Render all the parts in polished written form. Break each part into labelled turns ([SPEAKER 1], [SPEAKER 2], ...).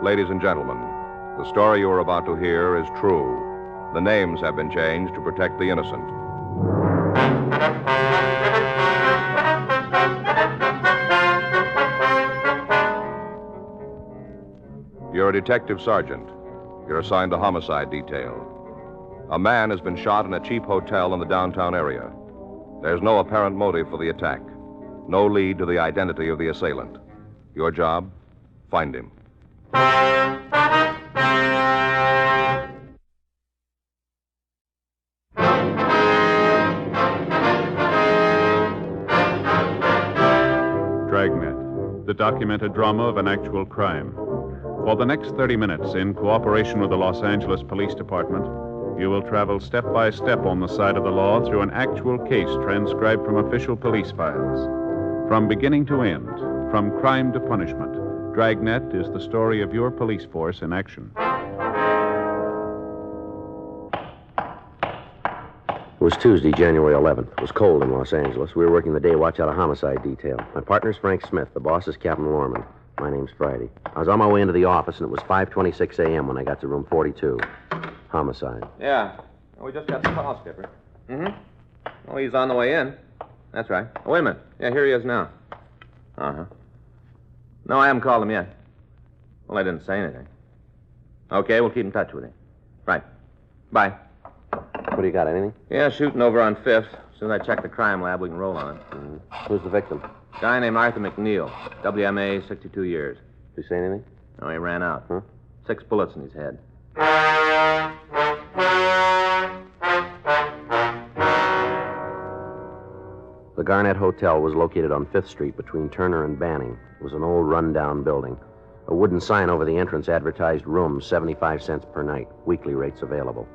[SPEAKER 1] Ladies and gentlemen, the story you are about to hear is true. The names have been changed to protect the innocent. You're a detective sergeant. You're assigned to homicide detail. A man has been shot in a cheap hotel in the downtown area. There's no apparent motive for the attack. No lead to the identity of the assailant. Your job? Find him.
[SPEAKER 2] Dragnet, the documented drama of an actual crime. For the next 30 minutes, in cooperation with the Los Angeles Police Department, you will travel step by step on the side of the law through an actual case transcribed from official police files. From beginning to end, from crime to punishment, Dragnet is the story of your police force in action.
[SPEAKER 3] It was Tuesday, January 11th. It was cold in Los Angeles. We were working the day watch out of homicide detail. My partner's Frank Smith. The boss is Captain Lorman. My name's Friday. I was on my way into the office, and it was 5:26 a.m. when I got to room 42. Homicide.
[SPEAKER 4] Yeah. We just got the call, Skipper. Oh, he's on the way in. That's right. Oh, wait a minute. Yeah, here he is now. Uh-huh. No, I haven't called him yet. Well, I didn't say anything. Okay, we'll keep in touch with him. Right. Bye.
[SPEAKER 3] What do you got, anything?
[SPEAKER 4] Yeah, shooting over on 5th. As soon as I check the crime lab, we can roll on it.
[SPEAKER 3] Who's the victim?
[SPEAKER 4] Guy named Arthur McNeil. WMA, 62 years.
[SPEAKER 3] Did you say anything?
[SPEAKER 4] No, he ran out.
[SPEAKER 3] Huh?
[SPEAKER 4] 6 bullets in his head.
[SPEAKER 3] The Garnet Hotel was located on 5th Street between Turner and Banning. It was an old, run-down building. A wooden sign over the entrance advertised rooms, 75 cents per night, weekly rates available.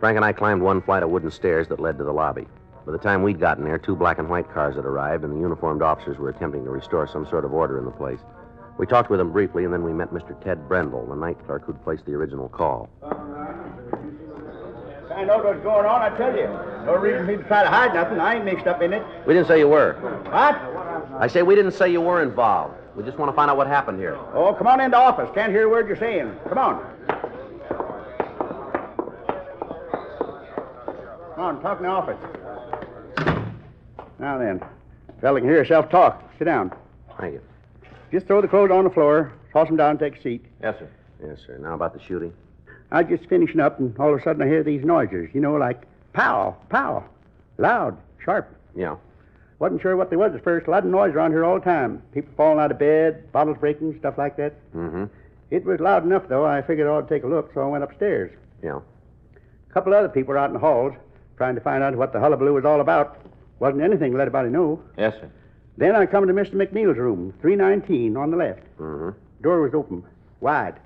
[SPEAKER 3] Frank and I climbed one flight of wooden stairs that led to the lobby. By the time we'd gotten there, 2 black and white cars had arrived, and the uniformed officers were attempting to restore some sort of order in the place. We talked with them briefly, and then we met Mr. Ted Brendel, the night clerk who'd placed the original call.
[SPEAKER 5] I know what's going on, I tell you. No reason for me to try to hide nothing. I ain't mixed up in it.
[SPEAKER 3] We didn't say you were.
[SPEAKER 5] What?
[SPEAKER 3] I say we didn't say you were involved. We just want to find out what happened here.
[SPEAKER 5] Oh, come on into office. Can't hear a word you're saying. Come on. Come on, talk in the office. Now then, fella can hear yourself talk. Sit down.
[SPEAKER 3] Thank you.
[SPEAKER 5] Just throw the clothes on the floor, toss them down, and take a seat.
[SPEAKER 4] Yes, sir.
[SPEAKER 3] Yes, sir. Now about the shooting.
[SPEAKER 5] I was just finishing up, and all of a sudden I hear these noises, like pow, pow. Loud, sharp.
[SPEAKER 3] Yeah.
[SPEAKER 5] Wasn't sure what they was at first. A lot of noise around here all the time. People falling out of bed, bottles breaking, stuff like that.
[SPEAKER 3] Mm-hmm.
[SPEAKER 5] It was loud enough, though. I figured I ought to take a look, so I went upstairs.
[SPEAKER 3] Yeah.
[SPEAKER 5] A couple other people were out in the halls trying to find out what the hullabaloo was all about. Wasn't anything to let anybody know.
[SPEAKER 4] Yes, sir.
[SPEAKER 5] Then I come to Mr. McNeil's room, 319 on the left.
[SPEAKER 3] Mm-hmm.
[SPEAKER 5] Door was open, wide.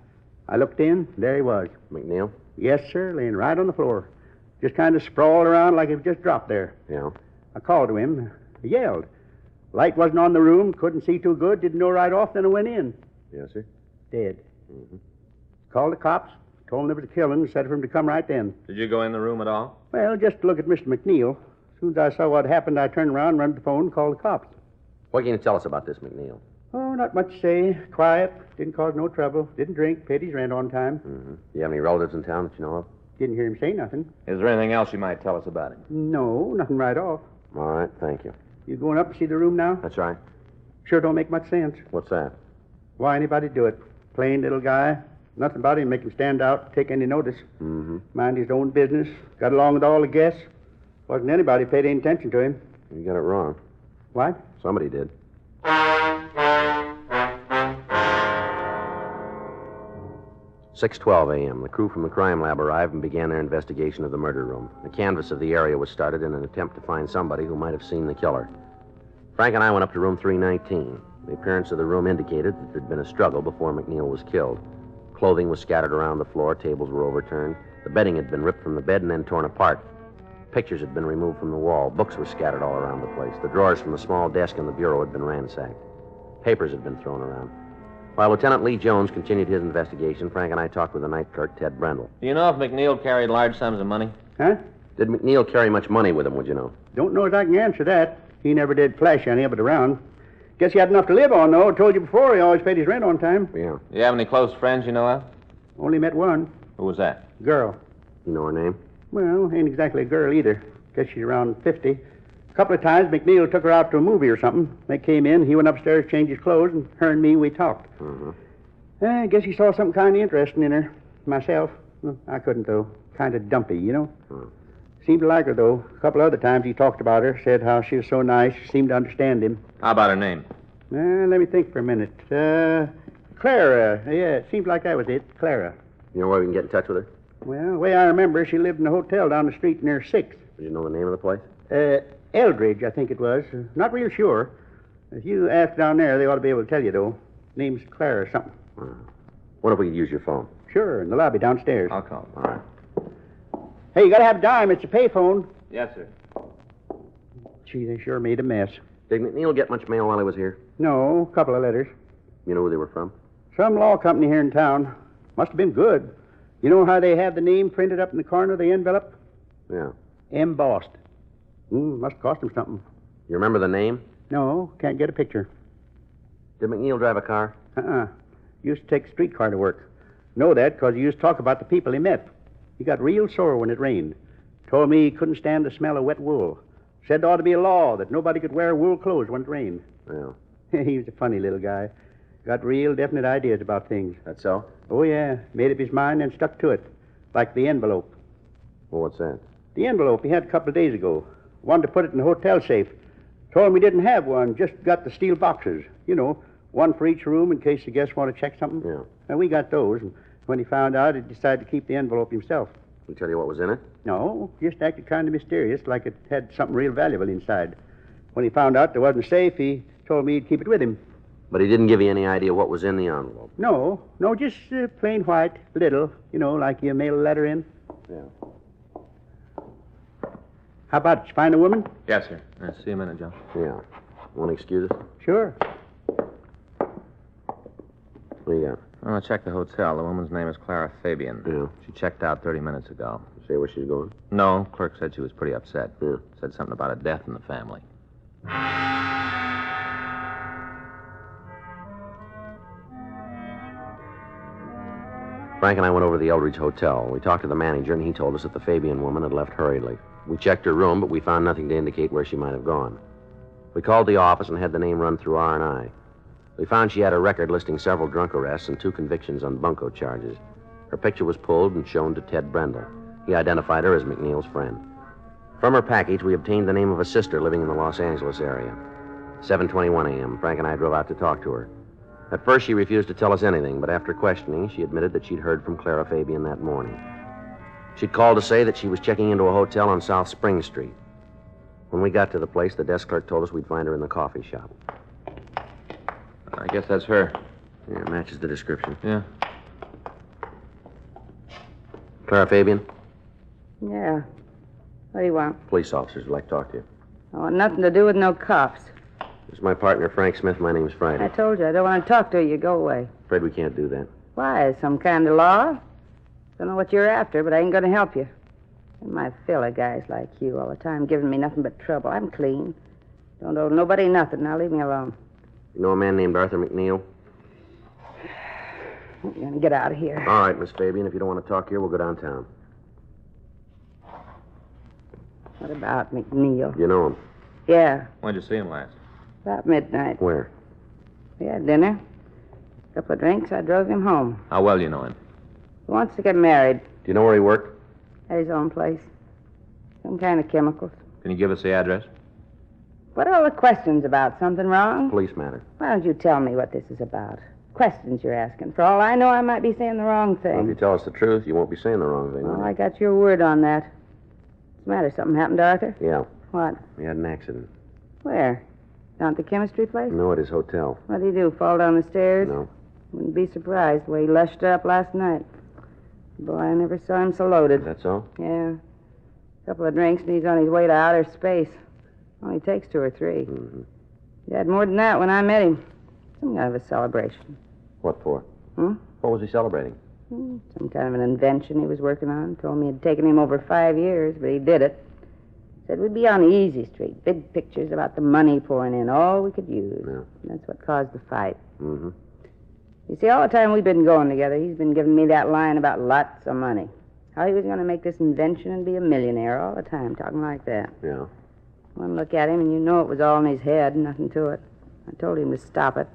[SPEAKER 5] I looked in, there he was.
[SPEAKER 3] McNeil?
[SPEAKER 5] Yes, sir, laying right on the floor. Just kind of sprawled around like he was just dropped there.
[SPEAKER 3] Yeah.
[SPEAKER 5] I called to him. He yelled. Light wasn't on the room, couldn't see too good, didn't know right off, then I went in.
[SPEAKER 3] Yes, sir.
[SPEAKER 5] Dead.
[SPEAKER 3] Mm-hmm.
[SPEAKER 5] Called the cops, told them there was a killing, said for him to come right then.
[SPEAKER 4] Did you go in the room at all?
[SPEAKER 5] Well, just to look at Mr. McNeil. As soon as I saw what happened, I turned around, run to the phone, and called the cops.
[SPEAKER 3] What can you tell us about this McNeil?
[SPEAKER 5] Oh, not much to say. Quiet, didn't cause no trouble, didn't drink, paid his rent on time.
[SPEAKER 3] Mm-hmm. Do you have any relatives in town that you know of?
[SPEAKER 5] Didn't hear him say nothing.
[SPEAKER 4] Is there anything else you might tell us about him?
[SPEAKER 5] No, nothing right off.
[SPEAKER 3] All right, thank you.
[SPEAKER 5] You going up to see the room now?
[SPEAKER 3] That's right.
[SPEAKER 5] Sure don't make much sense.
[SPEAKER 3] What's that?
[SPEAKER 5] Why anybody do it? Plain little guy. Nothing about him make him stand out, take any notice.
[SPEAKER 3] Mm-hmm.
[SPEAKER 5] Mind his own business. Got along with all the guests. Wasn't anybody paid any attention to him.
[SPEAKER 3] You got it wrong.
[SPEAKER 5] What?
[SPEAKER 3] Somebody did. 6:12 a.m. The crew from the crime lab arrived and began their investigation of the murder room. A canvass of the area was started in an attempt to find somebody who might have seen the killer. Frank and I went up to room 319. The appearance of the room indicated that there'd been a struggle before McNeil was killed. Clothing was scattered around the floor, tables were overturned. The bedding had been ripped from the bed and then torn apart. Pictures had been removed from the wall. Books were scattered all around the place. The drawers from the small desk in the bureau had been ransacked. Papers had been thrown around. While Lieutenant Lee Jones continued his investigation, Frank and I talked with the night clerk, Ted Brendel.
[SPEAKER 4] Do you know if McNeil carried large sums of money?
[SPEAKER 5] Huh?
[SPEAKER 3] Did McNeil carry much money with him, would you know?
[SPEAKER 5] Don't know as I can answer that. He never did flash any of it around. Guess he had enough to live on, though. I told you before he always paid his rent on time.
[SPEAKER 3] Yeah.
[SPEAKER 4] You have any close friends you know of?
[SPEAKER 5] Only met one.
[SPEAKER 4] Who was that?
[SPEAKER 5] Girl.
[SPEAKER 3] You know her name?
[SPEAKER 5] Well, ain't exactly a girl either. Guess she's around 50. A couple of times McNeil took her out to a movie or something. They came in, he went upstairs, changed his clothes, and her and me, we talked. I guess he saw something kind of interesting in her. Myself, I couldn't, though. Kind of dumpy, you know? Seemed to like her, though. A couple other times he talked about her, said how she was so nice, seemed to understand him.
[SPEAKER 4] How about her name?
[SPEAKER 5] Let me think for a minute. Clara. Yeah, it seemed like that was it. Clara.
[SPEAKER 3] You know where we can get in touch with her?
[SPEAKER 5] Well, the way I remember, she lived in a hotel down the street near 6th.
[SPEAKER 3] Did you know the name of the place?
[SPEAKER 5] Eldridge, I think it was. Not real sure. If you ask down there, they ought to be able to tell you, though. Name's Clara or something.
[SPEAKER 3] What if we could use your phone?
[SPEAKER 5] Sure, in the lobby downstairs.
[SPEAKER 4] I'll call.
[SPEAKER 3] All right.
[SPEAKER 5] Hey, you gotta have a dime. It's a payphone.
[SPEAKER 4] Yes, sir.
[SPEAKER 5] Gee, they sure made a mess.
[SPEAKER 3] Did McNeil get much mail while he was here?
[SPEAKER 5] No, a couple of letters.
[SPEAKER 3] You know who they were from?
[SPEAKER 5] Some law company here in town. Must have been good. You know how they have the name printed up in the corner of the envelope?
[SPEAKER 3] Yeah.
[SPEAKER 5] Embossed. Must cost him something.
[SPEAKER 3] You remember the name?
[SPEAKER 5] No, can't get a picture.
[SPEAKER 3] Did McNeil drive a car?
[SPEAKER 5] Used to take a streetcar to work. Know that because he used to talk about the people he met. He got real sore when it rained. Told me he couldn't stand the smell of wet wool. Said there ought to be a law that nobody could wear wool clothes when it rained.
[SPEAKER 3] Yeah.
[SPEAKER 5] He was a funny little guy. Got real definite ideas about things.
[SPEAKER 3] That so?
[SPEAKER 5] Oh, yeah. Made up his mind and stuck to it. Like the envelope.
[SPEAKER 3] Well, what's that?
[SPEAKER 5] The envelope he had a couple of days ago. Wanted to put it in the hotel safe. Told him he didn't have one, just got the steel boxes. You know, one for each room in case the guests want to check something.
[SPEAKER 3] Yeah.
[SPEAKER 5] And we got those. And when he found out, he decided to keep the envelope himself.
[SPEAKER 3] He tell you what was in it?
[SPEAKER 5] No, just acted kind of mysterious, like it had something real valuable inside. When he found out there wasn't safe, he told me he'd keep it with him.
[SPEAKER 3] But he didn't give you any idea what was in the envelope?
[SPEAKER 5] No, just plain white, little, you know, like you mail a letter in.
[SPEAKER 3] Yeah.
[SPEAKER 5] How about it? Did you find a woman?
[SPEAKER 4] Yes, sir. See you in a minute, Joe.
[SPEAKER 3] Yeah. Want to excuse us?
[SPEAKER 5] Sure.
[SPEAKER 3] What do you got?
[SPEAKER 4] Well, I checked the hotel. The woman's name is Clara Fabian.
[SPEAKER 3] Yeah.
[SPEAKER 4] She checked out 30 minutes ago.
[SPEAKER 3] Say where she's going?
[SPEAKER 4] No, clerk said she was pretty upset.
[SPEAKER 3] Yeah.
[SPEAKER 4] Said something about a death in the family.
[SPEAKER 3] Frank and I went over to the Eldridge Hotel. We talked to the manager, and he told us that the Fabian woman had left hurriedly. We checked her room, but we found nothing to indicate where she might have gone. We called the office and had the name run through R&I. We found she had a record listing several drunk arrests and 2 convictions on bunco charges. Her picture was pulled and shown to Ted Brendel. He identified her as McNeil's friend. From her package, we obtained the name of a sister living in the Los Angeles area. 7:21 a.m., Frank and I drove out to talk to her. At first, she refused to tell us anything, but after questioning, she admitted that she'd heard from Clara Fabian that morning. She'd called to say that she was checking into a hotel on South Spring Street. When we got to the place, the desk clerk told us we'd find her in the coffee shop.
[SPEAKER 4] I guess that's her.
[SPEAKER 3] Yeah, matches the description.
[SPEAKER 4] Yeah.
[SPEAKER 3] Clara Fabian?
[SPEAKER 6] Yeah. What do you want?
[SPEAKER 3] Police officers would like to talk to you.
[SPEAKER 6] I want nothing to do with no cops.
[SPEAKER 3] This is my partner, Frank Smith. My name's Friday.
[SPEAKER 6] I told you, I don't want to talk to you. Go away.
[SPEAKER 3] Afraid we can't do that.
[SPEAKER 6] Why? Some kind of law? Don't know what you're after, but I ain't going to help you. And my fella guys like you all the time giving me nothing but trouble. I'm clean. Don't owe nobody nothing. Now leave me alone.
[SPEAKER 3] You know a man named Arthur McNeil?
[SPEAKER 6] I'm going to get out of here.
[SPEAKER 3] All right, Miss Fabian. If you don't want to talk here, we'll go downtown.
[SPEAKER 6] What about McNeil?
[SPEAKER 3] You know him?
[SPEAKER 6] Yeah,
[SPEAKER 4] When'd you see him last?
[SPEAKER 6] about midnight.
[SPEAKER 3] Where?
[SPEAKER 6] We had dinner. A couple of drinks. I drove him home.
[SPEAKER 4] How well you know him?
[SPEAKER 6] He wants to get married
[SPEAKER 3] Do you know where he worked?
[SPEAKER 6] at his own place. Some kind of chemicals.
[SPEAKER 4] Can you give us the address?
[SPEAKER 6] What are all the questions about? Something wrong?
[SPEAKER 3] Police matter.
[SPEAKER 6] Why don't you tell me what this is about? Questions you're asking. For all I know, I might be saying the wrong
[SPEAKER 3] Well, if you
[SPEAKER 6] thing.
[SPEAKER 3] tell us the truth, you won't be saying the wrong thing.
[SPEAKER 6] Well,
[SPEAKER 3] will
[SPEAKER 6] I
[SPEAKER 3] you?
[SPEAKER 6] got your word on that. What's the matter? Something happened to Arthur?
[SPEAKER 3] Yeah,
[SPEAKER 6] What?
[SPEAKER 3] he had an accident.
[SPEAKER 6] Where? Down at the chemistry place?
[SPEAKER 3] No, at his hotel.
[SPEAKER 6] What did he do? Fall down the stairs?
[SPEAKER 3] No.
[SPEAKER 6] Wouldn't be surprised the way he lushed up last night. Boy, I never saw him so
[SPEAKER 3] Is
[SPEAKER 6] loaded.
[SPEAKER 3] that so?
[SPEAKER 6] Yeah. A couple of drinks and he's on his way to outer space. Only takes 2 or 3.
[SPEAKER 3] Mm-hmm.
[SPEAKER 6] He had more than that when I met him. Some kind of a celebration.
[SPEAKER 3] What for?
[SPEAKER 6] Hmm?
[SPEAKER 3] What was he celebrating?
[SPEAKER 6] Some kind of an invention he was working on. Told me it'd taken him over 5 years, but he did it. Said we'd be on Easy Street. Big pictures about the money pouring in, all we could use.
[SPEAKER 3] Yeah.
[SPEAKER 6] That's what caused the fight.
[SPEAKER 3] Mm-hmm.
[SPEAKER 6] You see, all the time we've been going together, he's been giving me that line about lots of money. How he was going to make this invention and be a millionaire all the time, talking like that.
[SPEAKER 3] Yeah.
[SPEAKER 6] One look at him and you know it was all in his head, nothing to it. I told him to stop it.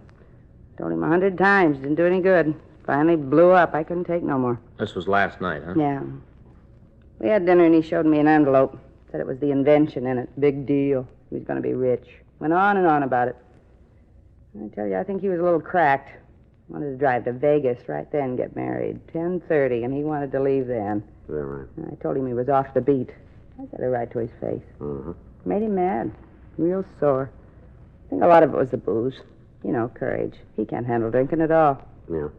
[SPEAKER 6] Told him 100 times, didn't do any good. Finally blew up. I couldn't take no more.
[SPEAKER 4] This was last night, huh?
[SPEAKER 6] Yeah. We had dinner and he showed me an envelope. Said it was the invention in it. Big deal. He was going to be rich. Went on and on about it. I tell you, I think he was a little cracked. Wanted to drive to Vegas right then, get married. 10:30, and he wanted to leave then.
[SPEAKER 3] Is that right?
[SPEAKER 6] I told him he was off the beat. I said it right to his face.
[SPEAKER 3] Mm-hmm.
[SPEAKER 6] Made him mad. Real sore. I think a lot of it was the booze. You know, courage. He can't handle drinking at all.
[SPEAKER 3] Yeah.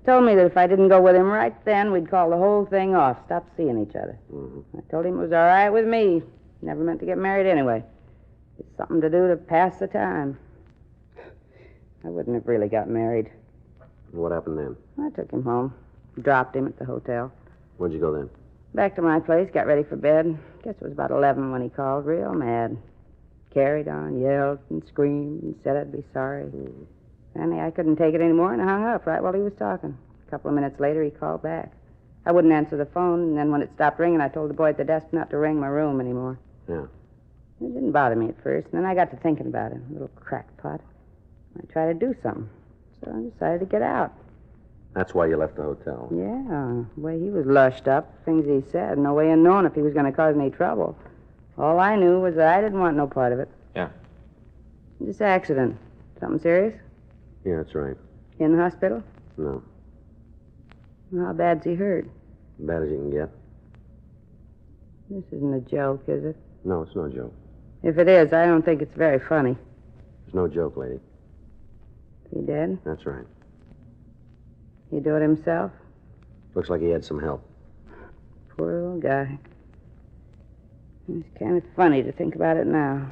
[SPEAKER 6] Told me that if I didn't go with him right then, we'd call the whole thing off. Stop seeing each other.
[SPEAKER 3] Mm-hmm.
[SPEAKER 6] I told him it was all right with me. Never meant to get married anyway. It's something to do to pass the time. I wouldn't have really got married.
[SPEAKER 3] What happened then?
[SPEAKER 6] I took him home. Dropped him at the hotel.
[SPEAKER 3] Where'd you go then?
[SPEAKER 6] Back to my place, got ready for bed. Guess it was about 11 when he called, real mad. Carried on, yelled and screamed and said I'd be sorry.
[SPEAKER 3] Mm-hmm.
[SPEAKER 6] Finally, I couldn't take it anymore and I hung up right while he was talking. A couple of minutes later, he called back. I wouldn't answer the phone, and then when it stopped ringing, I told the boy at the desk not to ring my room anymore.
[SPEAKER 3] Yeah.
[SPEAKER 6] It didn't bother me at first, and then I got to thinking about it. A little crackpot. I tried to do something, so I decided to get out.
[SPEAKER 3] That's why you left the hotel.
[SPEAKER 6] Yeah, the way he was lushed up, things he said, no way of knowing if he was going to cause any trouble. All I knew was that I didn't want no part of it.
[SPEAKER 4] Yeah.
[SPEAKER 6] This accident. Something serious?
[SPEAKER 3] Yeah, that's right.
[SPEAKER 6] In the hospital?
[SPEAKER 3] No.
[SPEAKER 6] Well, how bad's he hurt?
[SPEAKER 3] Bad as you can get.
[SPEAKER 6] This isn't a joke, is it?
[SPEAKER 3] No, it's no joke.
[SPEAKER 6] If it is, I don't think it's very funny.
[SPEAKER 3] It's no joke, lady.
[SPEAKER 6] He dead?
[SPEAKER 3] That's right.
[SPEAKER 6] He do it himself?
[SPEAKER 3] Looks like he had some help.
[SPEAKER 6] Poor little guy. It's kind of funny to think about it now.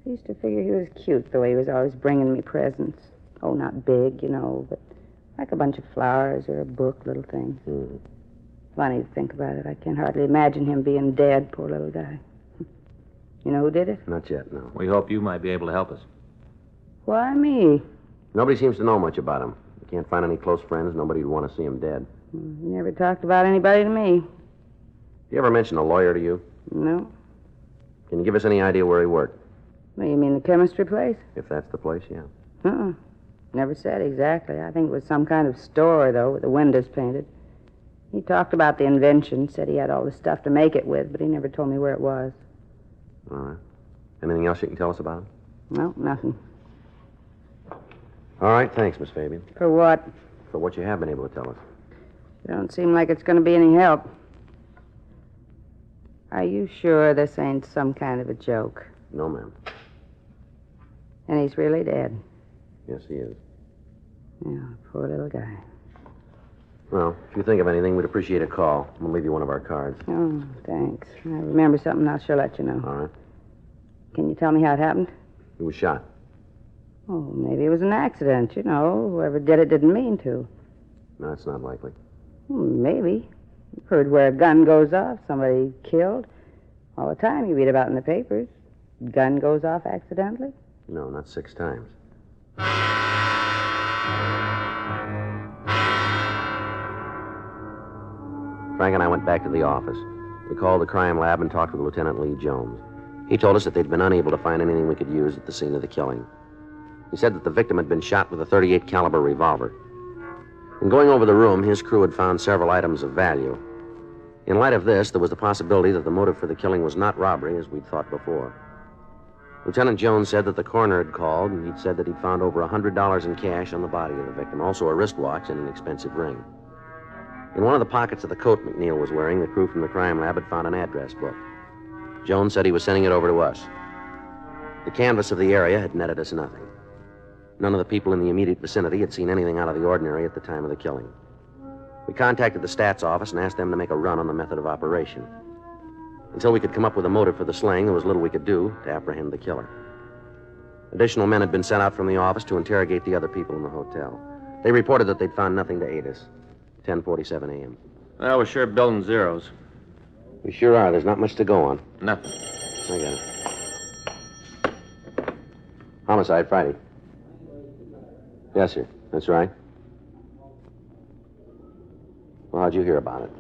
[SPEAKER 6] I used to figure he was cute, the way he was always bringing me presents. Oh, not big, you know, but like a bunch of flowers or a book, little things.
[SPEAKER 3] Mm-hmm.
[SPEAKER 6] Funny to think about it. I can hardly imagine him being dead, poor little guy. You know who did it?
[SPEAKER 3] Not yet, no.
[SPEAKER 4] We hope you might be able to help us.
[SPEAKER 6] Why me?
[SPEAKER 3] Nobody seems to know much about him. You can't find any close friends. Nobody would want to see him dead.
[SPEAKER 6] He never talked about anybody to me.
[SPEAKER 3] You ever mention a lawyer to you?
[SPEAKER 6] No.
[SPEAKER 3] Can you give us any idea where he worked?
[SPEAKER 6] Well, you mean the chemistry place?
[SPEAKER 3] If that's the place, yeah.
[SPEAKER 6] Never said exactly. I think it was some kind of store, though, with the windows painted. He talked about the invention, said he had all the stuff to make it with, but he never told me where it was.
[SPEAKER 3] All right. Anything else you can tell us about him?
[SPEAKER 6] No, nothing.
[SPEAKER 3] All right, thanks, Miss Fabian,
[SPEAKER 6] For what?
[SPEAKER 3] for what you have been able to tell us.
[SPEAKER 6] It don't seem like it's going to be any help. Are you sure this ain't some kind of a joke?
[SPEAKER 3] No, ma'am.
[SPEAKER 6] And he's really dead?
[SPEAKER 3] Yes, he is.
[SPEAKER 6] Yeah, poor little guy.
[SPEAKER 3] Well, if you think of anything, we'd appreciate a call. We'll leave you one of our cards.
[SPEAKER 6] Oh, thanks. I remember something, I'll sure let you know.
[SPEAKER 3] All right.
[SPEAKER 6] Can you tell me how it happened?
[SPEAKER 3] He was shot.
[SPEAKER 6] Oh, maybe it was an accident, you know. Whoever did it didn't mean to.
[SPEAKER 3] No, it's not likely.
[SPEAKER 6] Maybe. You've heard where a gun goes off, somebody killed. All the time you read about in the papers. Gun goes off accidentally.
[SPEAKER 3] No, not 6 times. Frank and I went back to the office. We called the crime lab and talked with Lieutenant Lee Jones. He told us that they'd been unable to find anything we could use at the scene of the killing. He said that the victim had been shot with a .38 caliber revolver. In going over the room, his crew had found several items of value. In light of this, there was the possibility that the motive for the killing was not robbery, as we'd thought before. Lieutenant Jones said that the coroner had called, and he'd said that he'd found over $100 in cash on the body of the victim, also a wristwatch and an expensive ring. In one of the pockets of the coat McNeil was wearing, the crew from the crime lab had found an address book. Jones said he was sending it over to us. The canvass of the area had netted us nothing. None of the people in the immediate vicinity had seen anything out of the ordinary at the time of the killing. We contacted the stats office and asked them to make a run on the method of operation. Until we could come up with a motive for the slaying, there was little we could do to apprehend the killer. Additional men had been sent out from the office to interrogate the other people in the hotel. They reported that they'd found nothing to aid us. 10:47 a.m.
[SPEAKER 4] Well, we're sure building zeros.
[SPEAKER 3] We sure are. There's not much to go on.
[SPEAKER 4] Nothing.
[SPEAKER 3] I got it. Homicide, Friday. Yes, sir. That's right. Well, how'd you hear about it?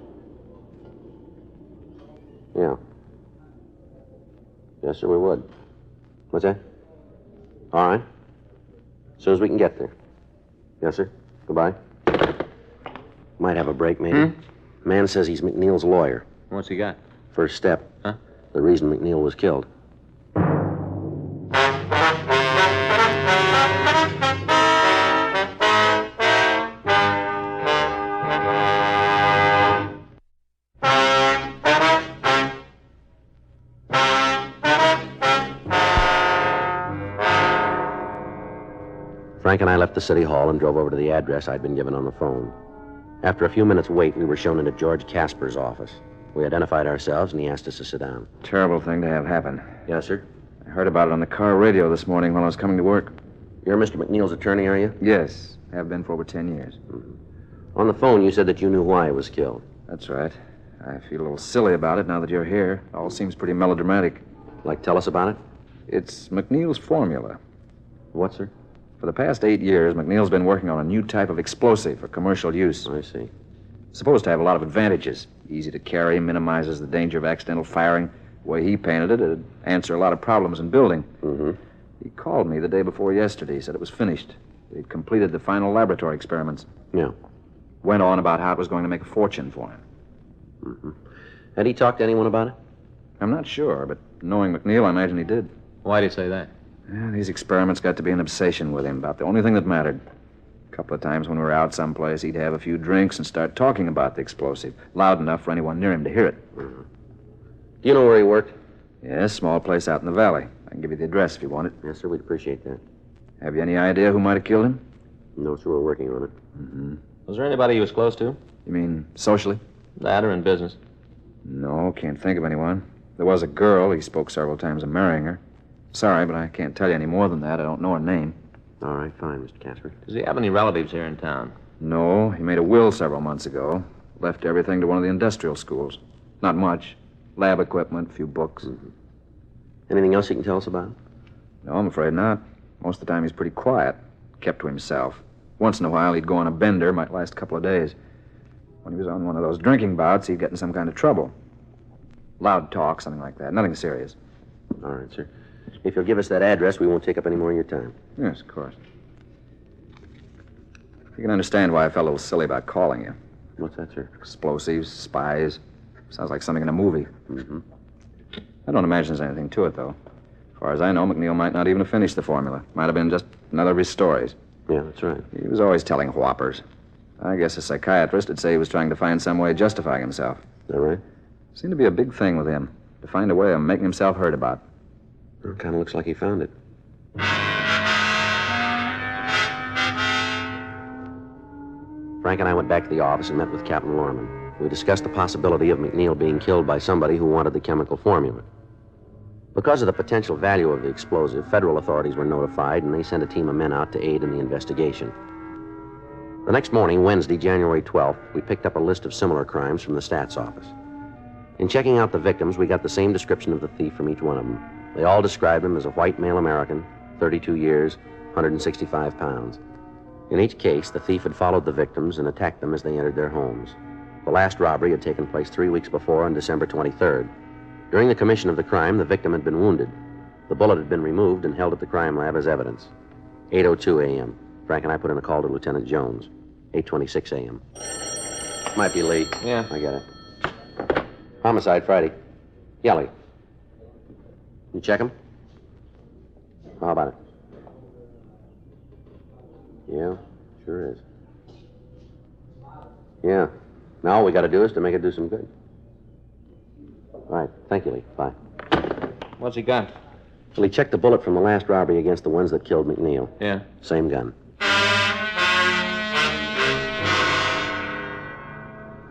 [SPEAKER 3] Yeah. Yes, sir, we would. What's that? All right. As soon as we can get there. Yes, sir. Goodbye. Might have a break, maybe. Man says he's McNeil's lawyer.
[SPEAKER 4] What's he got?
[SPEAKER 3] First step.
[SPEAKER 4] Huh?
[SPEAKER 3] The reason McNeil was killed. Frank and I left the city hall and drove over to the address I'd been given on the phone. After a few minutes' wait, we were shown into George Casper's office. We identified ourselves, and he asked us to sit down.
[SPEAKER 7] Terrible thing to have happen.
[SPEAKER 3] Yes, sir.
[SPEAKER 7] I heard about it on the car radio this morning while I was coming to work.
[SPEAKER 3] You're Mr. McNeil's attorney, are you?
[SPEAKER 7] Yes, have been for over 10 years.
[SPEAKER 3] On the phone, you said that you knew why he was killed.
[SPEAKER 7] That's right. I feel a little silly about it now that you're here. It all seems pretty melodramatic.
[SPEAKER 3] Like, tell us about it?
[SPEAKER 7] It's McNeil's formula.
[SPEAKER 3] What, sir?
[SPEAKER 7] For the past 8 years, McNeil's been working on a new type of explosive for commercial use.
[SPEAKER 3] I see.
[SPEAKER 7] It's supposed to have a lot of advantages. Easy to carry, minimizes the danger of accidental firing. The way he painted it, it'd answer a lot of problems in building.
[SPEAKER 3] Mm-hmm.
[SPEAKER 7] He called me the day before yesterday, said it was finished. They'd completed the final laboratory experiments.
[SPEAKER 3] Yeah.
[SPEAKER 7] Went on about how it was going to make a fortune for him.
[SPEAKER 3] Mm-hmm. Had he talked to anyone about it?
[SPEAKER 7] I'm not sure, but knowing McNeil, I imagine he did.
[SPEAKER 4] Why do you say that?
[SPEAKER 7] Yeah, these experiments got to be an obsession with him, about the only thing that mattered. A couple of times when we were out someplace, he'd have a few drinks and start talking about the explosive, loud enough for anyone near him to hear it.
[SPEAKER 3] Mm-hmm. Do you know where he worked?
[SPEAKER 7] Yes, small place out in the valley. I can give you the address if you want it.
[SPEAKER 3] Yes, sir, we'd appreciate that.
[SPEAKER 7] Have you any idea who might have killed him?
[SPEAKER 3] No, sir, we're working on it.
[SPEAKER 7] Mm-hmm.
[SPEAKER 4] Was there anybody he was close to?
[SPEAKER 7] You mean socially?
[SPEAKER 4] That or in business?
[SPEAKER 7] No, can't think of anyone. There was a girl. He spoke several times of marrying her. Sorry, but I can't tell you any more than that. I don't know her name.
[SPEAKER 3] All right, fine, Mr. Casper.
[SPEAKER 4] Does he have any relatives here in town?
[SPEAKER 7] No, he made a will several months ago. Left everything to one of the industrial schools. Not much. Lab equipment, a few books.
[SPEAKER 3] Mm-hmm. Anything else you can tell us about him?
[SPEAKER 7] No, I'm afraid not. Most of the time he's pretty quiet. Kept to himself. Once in a while he'd go on a bender, might last a couple of days. When he was on one of those drinking bouts, he'd get in some kind of trouble. Loud talk, something like that. Nothing serious.
[SPEAKER 3] All right, sir. If you'll give us that address, we won't take up any more of your time.
[SPEAKER 7] Yes, of course. You can understand why I felt a little silly about calling you.
[SPEAKER 3] What's that, sir?
[SPEAKER 7] Explosives, spies. Sounds like something in a movie.
[SPEAKER 3] Mm-hmm.
[SPEAKER 7] I don't imagine there's anything to it, though. As far as I know, McNeil might not even have finished the formula. Might have been just another of his stories.
[SPEAKER 3] Yeah, that's right.
[SPEAKER 7] He was always telling whoppers. I guess a psychiatrist would say he was trying to find some way of justifying himself.
[SPEAKER 3] Is that right?
[SPEAKER 7] Seemed to be a big thing with him, to find a way of making himself heard about.
[SPEAKER 3] Well, it kind of looks like he found it. Frank and I went back to the office and met with Captain Lorman. We discussed the possibility of McNeil being killed by somebody who wanted the chemical formula. Because of the potential value of the explosive, federal authorities were notified, and they sent a team of men out to aid in the investigation. The next morning, Wednesday, January 12th, we picked up a list of similar crimes from the stats office. In checking out the victims, we got the same description of the thief from each one of them. They all described him as a white male American, 32 years, 165 pounds. In each case, the thief had followed the victims and attacked them as they entered their homes. The last robbery had taken place 3 weeks before on December 23rd. During the commission of the crime, the victim had been wounded. The bullet had been removed and held at the crime lab as evidence. 8:02 a.m. Frank and I put in a call to Lieutenant Jones. 8:26 a.m. Might be Lee.
[SPEAKER 4] Yeah.
[SPEAKER 3] I get it. Homicide, Friday. Yeah, Lee. You check him? How about it? Yeah, sure is. Yeah. Now all we got to do is to make it do some good. All right. Thank you, Lee. Bye.
[SPEAKER 4] What's he got?
[SPEAKER 3] Well, he checked the bullet from the last robbery against the ones that killed McNeil.
[SPEAKER 4] Yeah.
[SPEAKER 3] Same gun.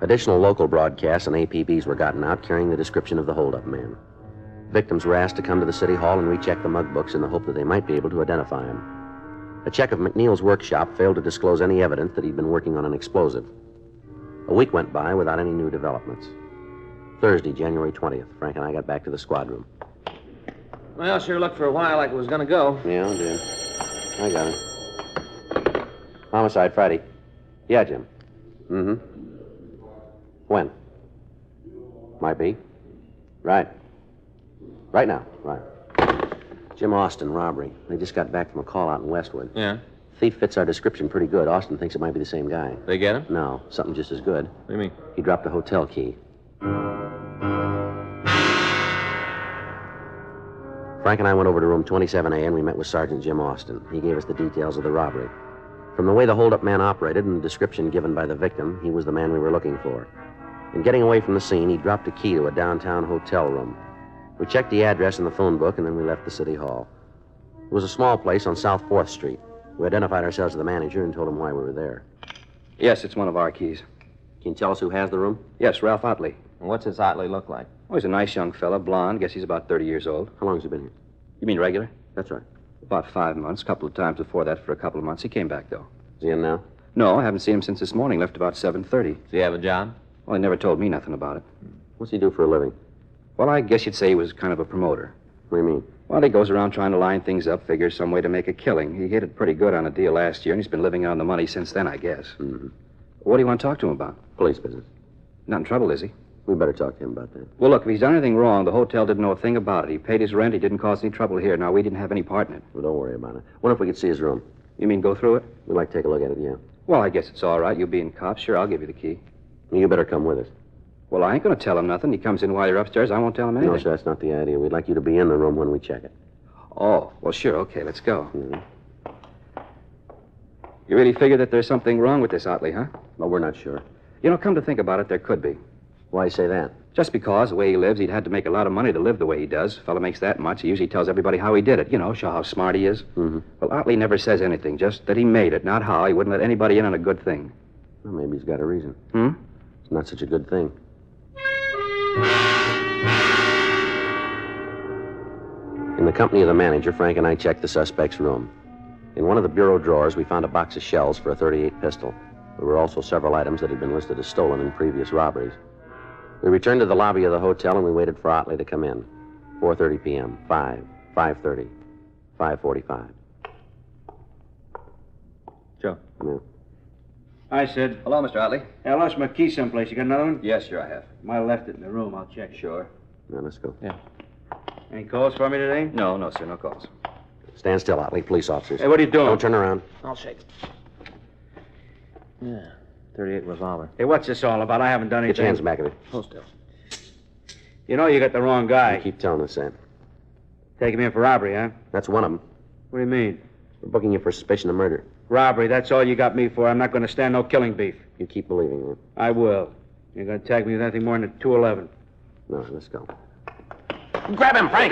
[SPEAKER 3] Additional local broadcasts and APBs were gotten out carrying the description of the holdup man. Victims were asked to come to the city hall and recheck the mug books in the hope that they might be able to identify him. A check of McNeil's workshop failed to disclose any evidence that he'd been working on an explosive. A week went by without any new developments. Thursday, January 20th. Frank and I got back to the squad room.
[SPEAKER 4] Well, sure looked for a while like it was going to go.
[SPEAKER 3] Yeah, I did. I got it. Homicide Friday. Yeah, Jim. Mm-hmm. When? Might be. Right. Right now. Right. Jim Austin, robbery. They just got back from a call out in Westwood.
[SPEAKER 4] Yeah?
[SPEAKER 3] Thief fits our description pretty good. Austin thinks it might be the same guy.
[SPEAKER 4] They get him?
[SPEAKER 3] No, something just as good.
[SPEAKER 4] What do you mean?
[SPEAKER 3] He dropped a hotel key. Frank and I went over to room 27A and we met with Sergeant Jim Austin. He gave us the details of the robbery. From the way the hold-up man operated and the description given by the victim, he was the man we were looking for. In getting away from the scene, he dropped a key to a downtown hotel room. We checked the address in the phone book and then we left the city hall. It was a small place on South 4th Street. We identified ourselves to the manager and told him why we were there.
[SPEAKER 8] Yes, it's one of our keys.
[SPEAKER 3] Can you tell us who has the room?
[SPEAKER 8] Yes, Ralph Otley.
[SPEAKER 4] And what's this Otley look like?
[SPEAKER 8] Oh, he's a nice young fella, blonde. Guess he's about 30 years old.
[SPEAKER 3] How long has he been here?
[SPEAKER 8] You mean regular?
[SPEAKER 3] That's right.
[SPEAKER 8] About 5 months. A couple of times before that for a couple of months. He came back, though.
[SPEAKER 3] Is he in now?
[SPEAKER 8] No, I haven't seen him since this morning. Left about 7:30.
[SPEAKER 4] Does he have a job?
[SPEAKER 8] Well, he never told me nothing about it.
[SPEAKER 3] What's he do for a living?
[SPEAKER 8] Well, I guess you'd say he was kind of a promoter.
[SPEAKER 3] What do you mean?
[SPEAKER 8] Well, he goes around trying to line things up, figures some way to make a killing. He hit it pretty good on a deal last year, and he's been living on the money since then, I guess.
[SPEAKER 3] Mm-hmm.
[SPEAKER 8] What do you want to talk to him about?
[SPEAKER 3] Police business.
[SPEAKER 8] Not in trouble, is he?
[SPEAKER 3] We better talk to him about that.
[SPEAKER 8] Well, look, if he's done anything wrong, the hotel didn't know a thing about it. He paid his rent. He didn't cause any trouble here. Now, we didn't have any part in it.
[SPEAKER 3] Well, don't worry about it. Wonder if we could see his room.
[SPEAKER 8] You mean go through it?
[SPEAKER 3] We'd like to take a look at it, yeah.
[SPEAKER 8] Well, I guess it's all right. You being cops, sure, I'll give you the key.
[SPEAKER 3] You better come with us.
[SPEAKER 8] Well, I ain't going to tell him nothing. He comes in while you're upstairs. I won't tell him anything.
[SPEAKER 3] No, sir, that's not the idea. We'd like you to be in the room when we check it.
[SPEAKER 8] Oh, well, sure. Okay, let's go.
[SPEAKER 3] Mm-hmm.
[SPEAKER 8] You really figure that there's something wrong with this Otley, huh?
[SPEAKER 3] Well, we're not sure.
[SPEAKER 8] You know, come to think about it, there could be.
[SPEAKER 3] Why say that?
[SPEAKER 8] Just because the way he lives, he'd had to make a lot of money to live the way he does. Fella makes that much. He usually tells everybody how he did it. You know, show how smart he is.
[SPEAKER 3] Mm-hmm.
[SPEAKER 8] Well, Otley never says anything, just that he made it, not how. He wouldn't let anybody in on a good thing.
[SPEAKER 3] Well, maybe he's got a reason.
[SPEAKER 8] Hmm?
[SPEAKER 3] It's not such a good thing. In the company of the manager, Frank and I checked the suspect's room. In one of the bureau drawers, we found a box of shells for a .38 pistol. There were also several items that had been listed as stolen in previous robberies. We returned to the lobby of the hotel and we waited for Otley to come in. 4:30 p.m., 5, 5:30, 5:45.
[SPEAKER 4] Joe.
[SPEAKER 3] Yeah.
[SPEAKER 9] Hi, Sid.
[SPEAKER 8] Hello, Mr. Otley.
[SPEAKER 9] Hey, I lost my key someplace. You got another one?
[SPEAKER 8] Yes, sure, I have.
[SPEAKER 9] Might have left it in the room. I'll check.
[SPEAKER 8] Sure.
[SPEAKER 3] Now, let's go.
[SPEAKER 4] Yeah.
[SPEAKER 9] Any calls for me today?
[SPEAKER 8] No, sir, no calls.
[SPEAKER 3] Stand still, Otley. Police officers.
[SPEAKER 9] Hey, what are you doing?
[SPEAKER 3] Don't turn around.
[SPEAKER 4] I'll shake it. Yeah. 38 revolver.
[SPEAKER 9] Hey, what's this all about? I haven't done
[SPEAKER 3] Get
[SPEAKER 9] anything.
[SPEAKER 3] your hands back of it.
[SPEAKER 4] Hold still.
[SPEAKER 9] You know you got the wrong guy.
[SPEAKER 3] You keep telling us that.
[SPEAKER 9] Take him in for robbery, huh?
[SPEAKER 3] That's one of them.
[SPEAKER 9] What do you mean?
[SPEAKER 3] We're booking you for suspicion of murder.
[SPEAKER 9] Robbery, that's all you got me for. I'm not going to stand no killing beef.
[SPEAKER 3] You keep believing that.
[SPEAKER 9] I will. You're going to tag me with anything more than a 211.
[SPEAKER 3] No, let's go.
[SPEAKER 5] Grab him, Frank.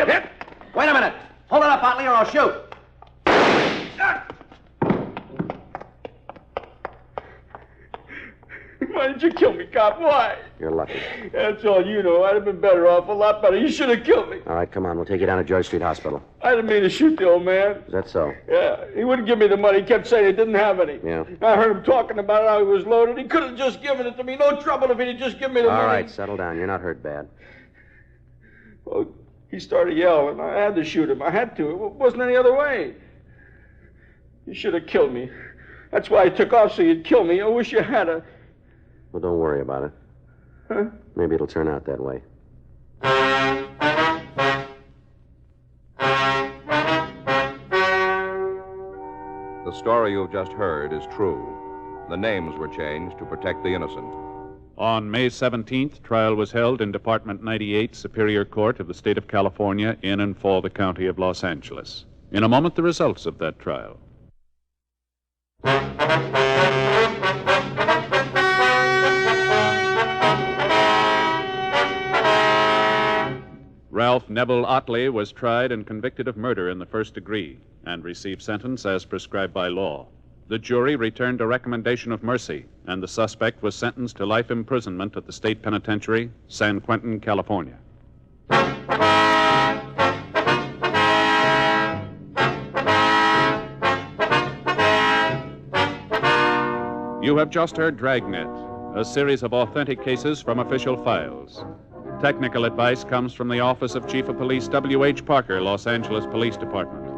[SPEAKER 5] Wait a minute. Hold it up, Otley, or I'll shoot.
[SPEAKER 9] Why did you kill me, cop? Why?
[SPEAKER 3] You're lucky.
[SPEAKER 9] That's all you know. I'd have been better off, a lot better. You should have killed me.
[SPEAKER 3] All right, come on. We'll take you down to George Street Hospital.
[SPEAKER 9] I didn't mean to shoot the old man.
[SPEAKER 3] Is that so?
[SPEAKER 9] Yeah, he wouldn't give me the money. He kept saying he didn't have any.
[SPEAKER 3] Yeah.
[SPEAKER 9] I heard him talking about how he was loaded. He could have just given it to me. No trouble if he'd just given me the money.
[SPEAKER 3] All right, settle down. You're not hurt bad.
[SPEAKER 9] Well, he started yelling. I had to shoot him. I had to. It wasn't any other way. You should have killed me. That's why he took off, so you'd kill me. I wish you had a...
[SPEAKER 3] Well, don't worry about it.
[SPEAKER 9] Huh?
[SPEAKER 3] Maybe it'll turn out that way.
[SPEAKER 1] The story you've just heard is true. The names were changed to protect the innocent.
[SPEAKER 2] On May 17th, trial was held in Department 98, Superior Court of the State of California, in and for the County of Los Angeles. In a moment, the results of that trial. Ralph Neville Otley was tried and convicted of murder in the first degree and received sentence as prescribed by law. The jury returned a recommendation of mercy, and the suspect was sentenced to life imprisonment at the state penitentiary, San Quentin, California. You have just heard Dragnet, a series of authentic cases from official files. technical advice comes from the Office of Chief of Police W.H. Parker, Los Angeles Police Department.